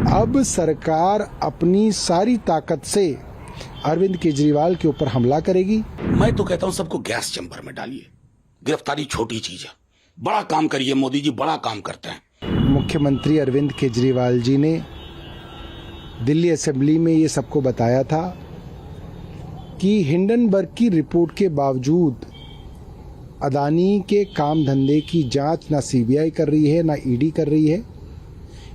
अब सरकार अपनी सारी ताकत से अरविंद केजरीवाल के ऊपर हमला करेगी। मैं तो कहता हूं सबको गैस चैम्बर में डालिए। गिरफ्तारी छोटी चीज है, बड़ा काम करिए। मोदी जी बड़ा काम करते हैं। मुख्यमंत्री अरविंद केजरीवाल जी ने दिल्ली असेंबली में ये सबको बताया था कि हिंडनबर्ग की रिपोर्ट के बावजूद अदानी के काम धंधे की जांच ना सीबीआई कर रही है ना ईडी कर रही है।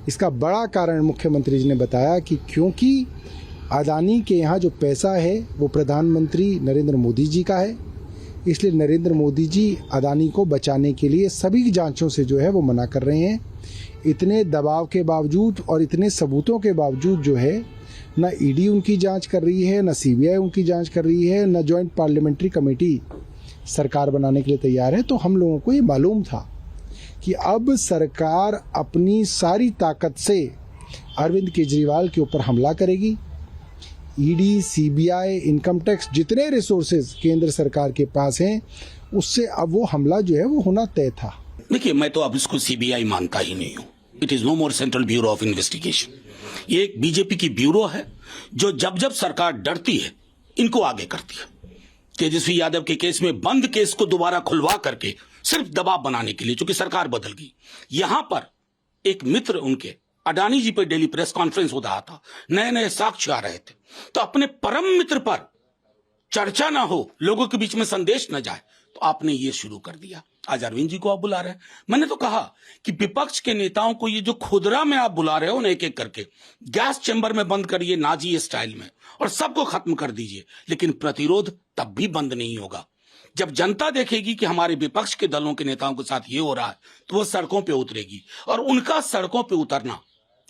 इसका बड़ा कारण मुख्यमंत्री जी ने बताया कि क्योंकि अदानी के यहाँ जो पैसा है वो प्रधानमंत्री नरेंद्र मोदी जी का है, इसलिए नरेंद्र मोदी जी अदानी को बचाने के लिए सभी जांचों से जो है वो मना कर रहे हैं। इतने दबाव के बावजूद और इतने सबूतों के बावजूद जो है ना ईडी उनकी जांच कर रही है, ना सीबीआई उनकी जांच कर रही है, ना जॉइंट पार्लियामेंट्री कमेटी सरकार बनाने के लिए तैयार है। तो हम लोगों को ये मालूम था कि अब सरकार अपनी सारी ताकत से अरविंद केजरीवाल के ऊपर हमला करेगी। ईडी, सीबीआई, इनकम टैक्स, जितने रिसोर्सेज केंद्र सरकार के पास हैं, उससे अब वो हमला जो है वो होना तय था। देखिए, मैं तो अब इसको सीबीआई मानता ही नहीं हूं। It is no more central bureau of investigation. ये एक बीजेपी की ब्यूरो है जो जब जब सरकार डरती है इनको आगे करती है। तेजस्वी यादव के केस में बंद केस को दोबारा खुलवा करके सिर्फ दबाव बनाने के लिए, चूंकि सरकार बदल गई। यहां पर एक मित्र उनके अडानी जी पर डेली प्रेस कॉन्फ्रेंस हो रहा था, नए नए साक्ष्य आ रहे थे, तो अपने परम मित्र पर चर्चा ना हो, लोगों के बीच में संदेश न जाए, तो आपने ये शुरू कर दिया। आज अरविंद जी को आप बुला रहे हैं। मैंने तो कहा कि विपक्ष के नेताओं को ये जो खुदरा में आप बुला रहे हो ना, एक एक करके गैस चैम्बर में बंद करिए नाजी स्टाइल में और सबको खत्म कर दीजिए, लेकिन प्रतिरोध तब भी बंद नहीं होगा। जब जनता देखेगी कि हमारे विपक्ष के दलों के नेताओं के साथ ये हो रहा है, तो वो सड़कों पे उतरेगी और उनका सड़कों पे उतरना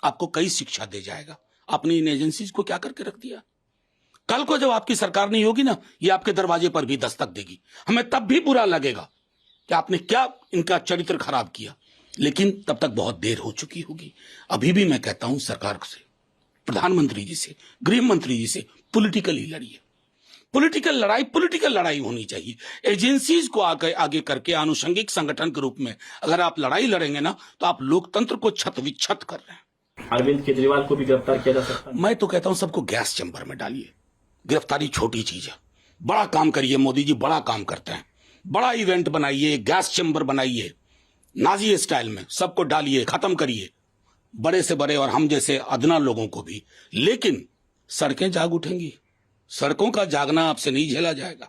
आपको कई शिक्षा दे जाएगा। आपने इन एजेंसीज को क्या करके रख दिया? कल को जब आपकी सरकार नहीं होगी ना, ये आपके दरवाजे पर भी दस्तक देगी। हमें तब भी बुरा लगेगा कि आपने क्या इनका चरित्र खराब किया, लेकिन तब तक बहुत देर हो चुकी होगी। अभी भी मैं कहता हूं सरकार से, प्रधानमंत्री जी से, गृह मंत्री जी से पॉलिटिकली लड़िए। पॉलिटिकल लड़ाई होनी चाहिए। एजेंसीज को आगे करके आनुषंगिक संगठन के रूप में अगर आप लड़ाई लड़ेंगे ना, तो आप लोकतंत्र को छत विच्छत कर रहे हैं। अरविंद केजरीवाल को भी गिरफ्तार किया जा सकता है। मैं तो कहता हूं सबको गैस चैम्बर में डालिए। गिरफ्तारी छोटी चीज है, बड़ा काम करिए। मोदी जी बड़ा काम करते हैं। बड़ा इवेंट बनाइए, गैस चैम्बर बनाइए, नाजी स्टाइल में सबको डालिए, खत्म करिए, बड़े से बड़े और हम जैसे अदना लोगों को भी। लेकिन सड़कें जाग उठेंगी। सड़कों का जागना आपसे नहीं झेला जाएगा।